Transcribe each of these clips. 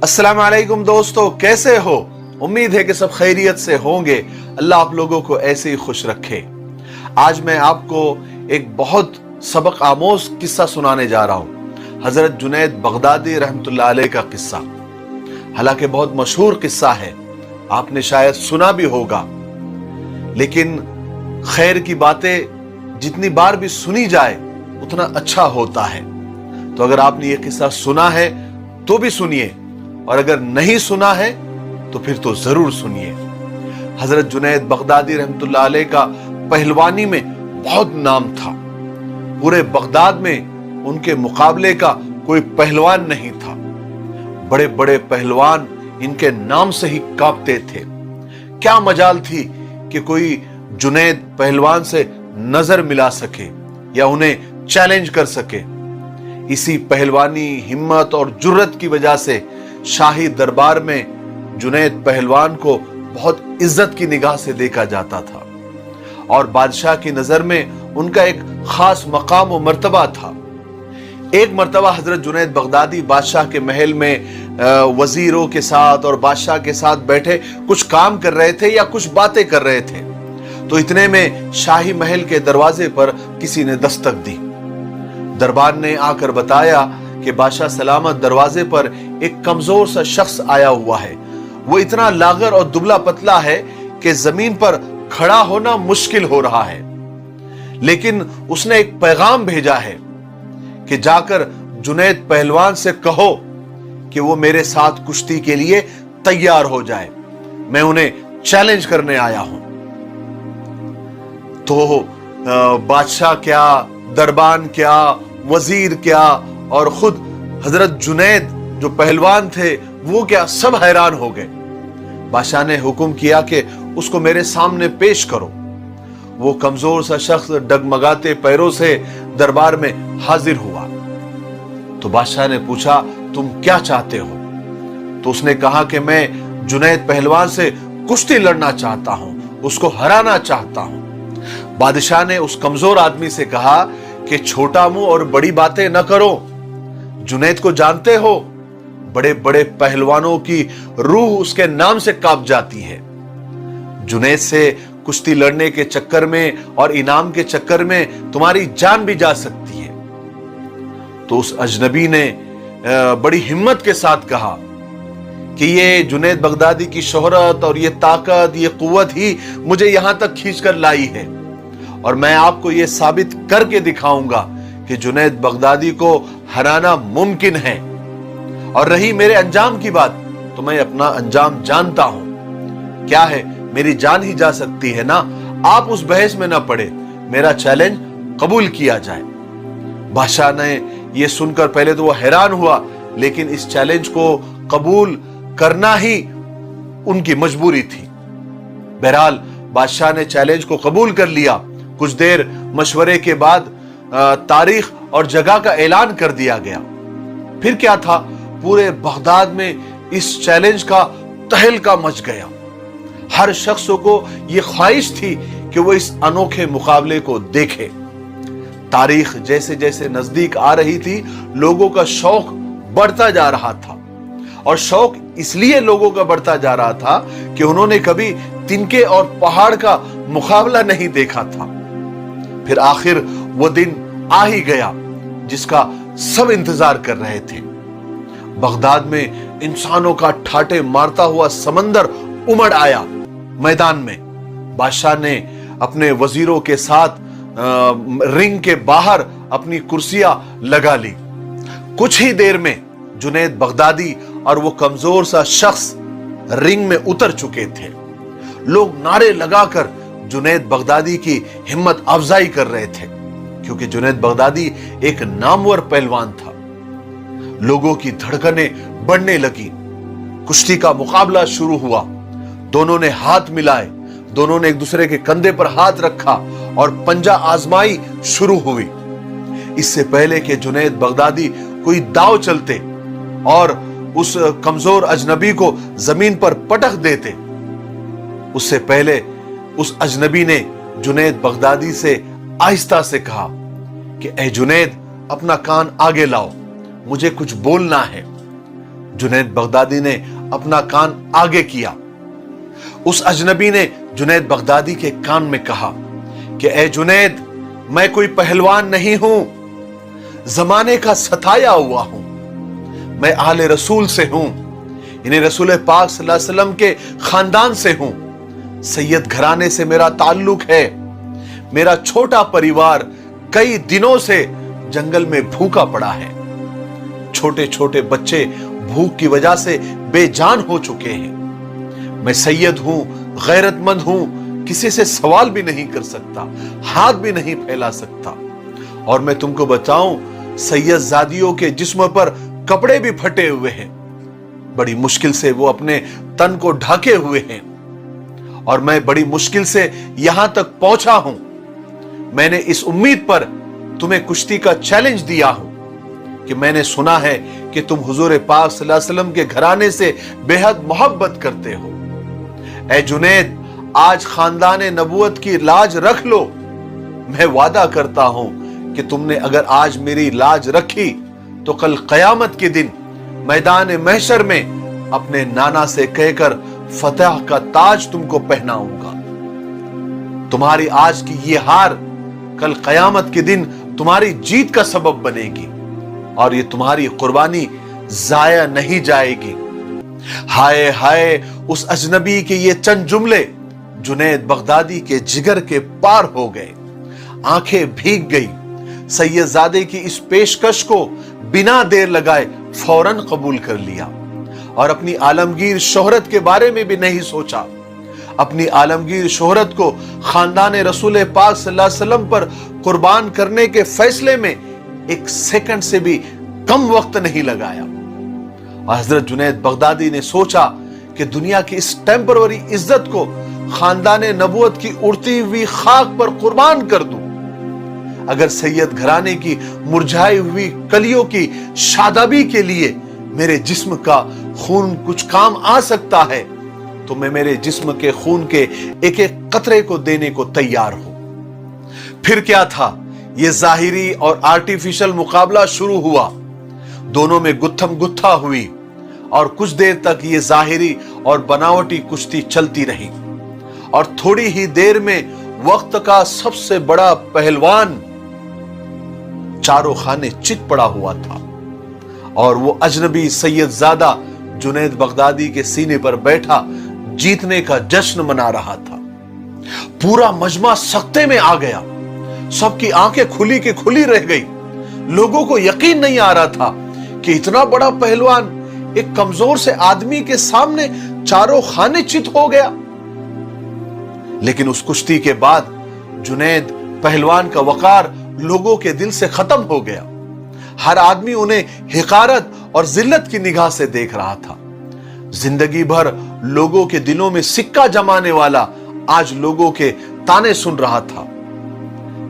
अस्सलाम वालेकुम दोस्तों, कैसे हो? उम्मीद है कि सब खैरियत से होंगे। अल्लाह आप लोगों को ऐसे ही खुश रखे। आज मैं आपको एक बहुत सबक आमोज किस्सा सुनाने जा रहा हूँ, हजरत जुनैद बगदादी रहमतुल्लाह अलैह का किस्सा। हालांकि बहुत मशहूर किस्सा है, आपने शायद सुना भी होगा, लेकिन खैर की बातें जितनी बार भी सुनी जाए उतना अच्छा होता है। तो अगर आपने ये किस्सा सुना है तो भी सुनिए, और अगर नहीं सुना है तो फिर तो जरूर सुनिए। हजरत जुनैद बगदादी रहमतुल्लाह अलैह का पहलवानी में बहुत नाम था। पूरे बगदाद में उनके मुकाबले का कोई पहलवान नहीं था। बड़े बड़े पहलवान इनके नाम से ही कांपते थे। क्या मजाल थी कि कोई जुनैद पहलवान से नजर मिला सके या उन्हें चैलेंज कर सके। इसी पहलवानी, हिम्मत और जुर्रत की वजह से शाही दरबार में जुनैद पहलवान को बहुत इज्जत की निगाह से देखा जाता था, और बादशाह की नजर में उनका एक खास मकाम और मर्तबा था। एक मर्तबा हजरत जुनैद बगदादी बादशाह के महल में वजीरों के साथ और बादशाह के साथ बैठे कुछ काम कर रहे थे या कुछ बातें कर रहे थे। तो इतने में शाही महल के दरवाजे पर किसी ने दस्तक दी। दरबार ने आकर बताया कि बादशाह सलामत, दरवाजे पर एक कमजोर सा शख्स आया हुआ है। वो इतना लागर और दुबला पतला है कि जमीन पर खड़ा होना मुश्किल हो रहा है, लेकिन उसने एक पैगाम भेजा है कि जाकर जुनैद पहलवान से कहो कि वो मेरे साथ कुश्ती के लिए तैयार हो जाए, मैं उन्हें चैलेंज करने आया हूं। तो बादशाह क्या, दरबान क्या, वजीर क्या, और खुद हजरत जुनैद जो पहलवान थे वो क्या, सब हैरान हो गए। बादशाह ने हुक्म किया कि उसको मेरे सामने पेश करो। वो कमजोर सा शख्स डगमगाते पैरों से दरबार में हाजिर हुआ। तो बादशाह ने पूछा, तुम क्या चाहते हो? तो उसने कहा कि मैं जुनैद पहलवान से कुश्ती लड़ना चाहता हूं, उसको हराना चाहता हूं। बादशाह ने उस कमजोर आदमी से कहा कि छोटा मुंह और बड़ी बातें न करो। जुनैद को जानते हो, बड़े बड़े पहलवानों की रूह उसके नाम से कांप जाती है। जुनैद से कुश्ती लड़ने के चक्कर में और इनाम के चक्कर में तुम्हारी जान भी जा सकती है। तो उस अजनबी ने बड़ी हिम्मत के साथ कहा कि ये जुनैद बगदादी की शोहरत और ये ताकत, ये कुव्वत ही मुझे यहां तक खींच कर लाई है, और मैं आपको ये साबित करके दिखाऊंगा कि जुनैद बगदादी को हराना मुमकिन है। और रही मेरे अंजाम की बात, तो मैं अपना अंजाम जानता हूं। क्या है, मेरी जान ही जा सकती है ना। आप उस बहस में ना पड़े, मेरा चैलेंज कबूल किया जाए। बादशाह ने यह सुनकर पहले तो वो हैरान हुआ, लेकिन इस चैलेंज को कबूल करना ही उनकी मजबूरी थी। बहरहाल बादशाह ने चैलेंज को कबूल कर लिया। कुछ देर मशवरे के बाद तारीख और जगह का ऐलान कर दिया गया। फिर क्या था, पूरे बगदाद में इस चैलेंज का तहलका मच गया। हर शख्स को यह ख्वाहिश थी कि वो इस अनोखे मुकाबले को देखे। तारीख जैसे जैसे नजदीक आ रही थी, लोगों का शौक बढ़ता जा रहा था, और शौक इसलिए लोगों का बढ़ता जा रहा था कि उन्होंने कभी तिनके और पहाड़ का मुकाबला नहीं देखा था। फिर आखिर वो दिन आ ही गया जिसका सब इंतजार कर रहे थे। बगदाद में इंसानों का ठाटे मारता हुआ समंदर उमड़ आया मैदान में। बादशाह ने अपने वजीरों के साथ रिंग के बाहर अपनी कुर्सियां लगा ली। कुछ ही देर में जुनैद बगदादी और वो कमजोर सा शख्स रिंग में उतर चुके थे। लोग नारे लगाकर जुनैद बगदादी की हिम्मत अफजाई कर रहे थे, क्योंकि जुनैद बगदादी एक नामवर पहलवान था। लोगों की धड़कनें बढ़ने लगी। कुश्ती का मुकाबला शुरू हुआ। दोनों ने हाथ मिलाए, दोनों ने एक दूसरे के कंधे पर हाथ रखा और पंजा आजमाई शुरू हुई। इससे पहले कि जुनैद बगदादी कोई दाव चलते और उस कमजोर अजनबी को जमीन पर पटक देते, उससे पहले उस अजनबी ने जुनैद बगदादी से आहिस्ता से कहा कि ए जुनैद, अपना कान आगे लाओ, मुझे कुछ बोलना है। जुनैद बगदादी ने अपना कान आगे किया। उस अजनबी ने जुनैद बगदादी के कान में कहा कि ए जुनैद, मैं कोई पहलवान नहीं हूं, जमाने का सताया हुआ हूं, मैं आले रसूल से हूं, यानी रसूल पाक सल्लल्लाहु अलैहि वसल्लम के खानदान से हूं, सैयद घराने से मेरा ताल्लुक है। मेरा छोटा परिवार कई दिनों से जंगल में भूखा पड़ा है। छोटे छोटे बच्चे भूख की वजह से बेजान हो चुके हैं। मैं सैयद हूं, गैरतमंद हूं, किसी से सवाल भी नहीं कर सकता, हाथ भी नहीं फैला सकता। और मैं तुमको बताऊं, सैयद जादियों के जिस्म पर कपड़े भी फटे हुए हैं, बड़ी मुश्किल से वो अपने तन को ढके हुए हैं, और मैं बड़ी मुश्किल से यहां तक पहुंचा हूं। मैंने इस उम्मीद पर तुम्हें कुश्ती का चैलेंज दिया हूं कि मैंने सुना है कि तुम हुजूर पाक सल्लल्लाहु अलैहि वसल्लम के घराने से बेहद मोहब्बत करते हो। ऐ जुनैद, आज खानदाने नबूवत की लाज रख लो। मैं वादा करता हूं कि तुमने अगर आज मेरी लाज रखी तो कल कयामत के दिन मैदान महशर में अपने नाना से कहकर फतह का ताज तुमको पहनाऊंगा। तुम्हारी आज की ये हार कल कयामत के दिन तुम्हारी जीत का सबब बनेगी, और ये तुम्हारी कुर्बानी जाया नहीं जाएगी। हाय हाय, उस अजनबी के ये चंद जुमले जुनैद बगदादी के जिगर के पार हो गए। आंखें भीग गई। सैयदजादे की इस पेशकश को बिना देर लगाए फौरन कबूल कर लिया, और अपनी आलमगीर शोहरत के बारे में भी नहीं सोचा। अपनी आलमगीर शोहरत को खानदान रसूल पाक सल्लल्लाहु अलैहि वसल्लम पर कुर्बान करने के फैसले में एक सेकंड से भी कम वक्त नहीं लगाया। और हजरत जुनैद बगदादी ने सोचा कि दुनिया की इस टेम्पररी इज्जत को खानदान नबूवत की उड़ती हुई खाक पर कुर्बान कर दूं। अगर सैयद घराने की मुरझाई हुई कलियों की शादाबी के लिए मेरे जिस्म का खून कुछ काम आ सकता है, तो मैं मेरे जिस्म के खून के एक एक कतरे को देने को तैयार हूं। फिर क्या था, यह जाहिरी और आर्टिफिशियल मुकाबला शुरू हुआ। दोनों में गुत्थम गुत्था हुई, और कुछ देर तक यह जाहिरी और बनावटी कुश्ती चलती रही। और थोड़ी ही देर में वक्त का सबसे बड़ा पहलवान चारों खाने चित पड़ा हुआ था, और वो अजनबी सैयदजादा जुनैद बगदादी के सीने पर बैठा जीतने का जश्न मना रहा था। पूरा मजमा सख्ते में आ गया। सबकी आंखें खुली की खुली रह गई। लोगों को यकीन नहीं आ रहा था कि इतना बड़ा पहलवान एक कमजोर से आदमी के सामने चारों खाने चित हो गया। लेकिन उस कुश्ती के बाद जुनैद पहलवान का वकार लोगों के दिल से खत्म हो गया। हर आदमी उन्हें हिकारत और जिल्लत की निगाह से देख रहा था। जिंदगी भर लोगों के दिलों में सिक्का जमाने वाला आज लोगों के ताने सुन रहा था।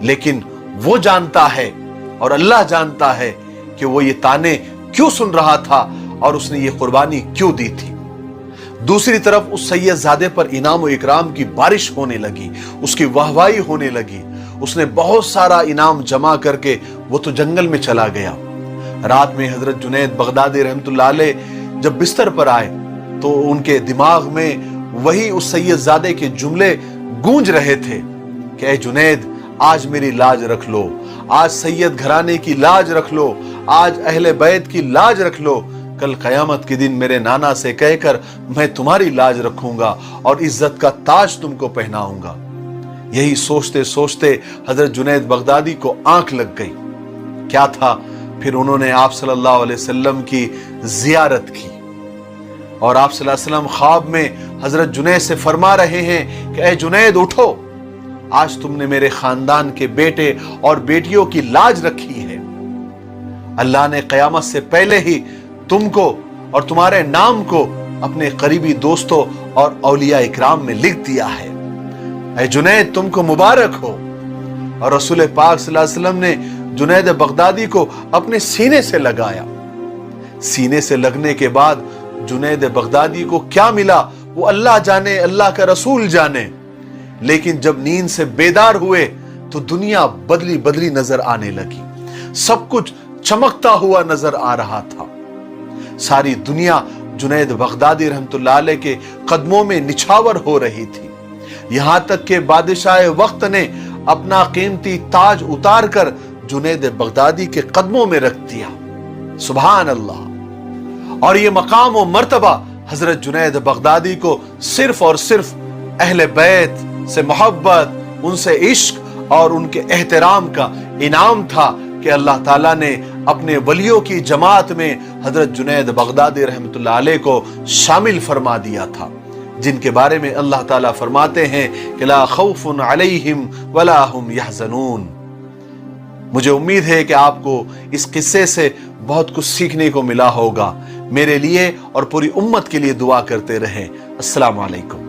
लेकिन वो जानता है और अल्लाह जानता है कि वो ये ताने क्यों सुन रहा था और उसने ये कुर्बानी क्यों दी थी। दूसरी तरफ उस सैयदजादे पर इनाम और इकराम की बारिश होने लगी, उसकी वाहवाही होने लगी। उसने बहुत सारा इनाम जमा करके वो तो जंगल में चला गया। रात में हजरत जुनैद बगदादी रहमतुल्लाह अलैह जब बिस्तर पर आए तो उनके दिमाग में वही उस सैयदजादे के जुमले गूंज रहे थे कि ऐ जुनैद, आज मेरी लाज रख लो, आज सैयद घराने की लाज रख लो, आज अहले बैत की लाज रख लो। कल कयामत के दिन मेरे नाना से कहकर मैं तुम्हारी लाज रखूंगा और इज्जत का ताज तुमको पहनाऊंगा। यही सोचते सोचते हजरत जुनैद बगदादी को आंख लग गई। क्या था, फिर उन्होंने आप सल्लल्लाहु अलैहि वसल्लम की जियारत की, और आप सल्लल्लाहु अलैहि वसल्लम ख्वाब में हजरत जुनैद से फरमा रहे हैं कि ऐ जुनैद उठो, आज तुमने मेरे खानदान के बेटे और बेटियों की लाज रखी है। अल्लाह ने कयामत से पहले ही तुमको और तुम्हारे नाम को अपने करीबी दोस्तों और औलिया इकराम में लिख दिया है। ऐ जुनैद, तुमको मुबारक हो। और रसूल पाक सल्लल्लाहु अलैहि वसल्लम ने जुनैद बगदादी को अपने सीने से लगाया। सीने से लगने के बाद जुनैद बगदादी को क्या मिला वो अल्लाह जाने, अल्लाह का रसूल जाने। लेकिन जब नींद से बेदार हुए तो दुनिया बदली बदली नजर आने लगी। सब कुछ चमकता हुआ नजर आ रहा था। सारी दुनिया जुनैद बगदादी रहमतुल्लाह अलैह के कदमों में निछावर हो रही थी। यहां तक कि बादशाह वक्त ने अपना कीमती ताज उतार कर जुनैद बगदादी के कदमों में रख दिया। सुभान अल्लाह। और ये मकाम और मर्तबा हजरत जुनैद बगदादी को सिर्फ और सिर्फ अहले बैत से मोहब्बत, उनसे इश्क और उनके एहतराम का इनाम था कि अल्लाह ताला ने अपने वलियों की जमात में हजरत जुनैद बगदादी रहमतुल्लाह अलैह को शामिल फरमा दिया था, जिनके बारे में अल्लाह ताला फरमाते हैं कि ला खौफुन अलैहिम वला हुम यहज़नून। मुझे उम्मीद है कि आपको इस किस्से से बहुत कुछ सीखने को मिला होगा। मेरे लिए और पूरी उम्मत के लिए दुआ करते रहें। अस्सलाम वालेकुम।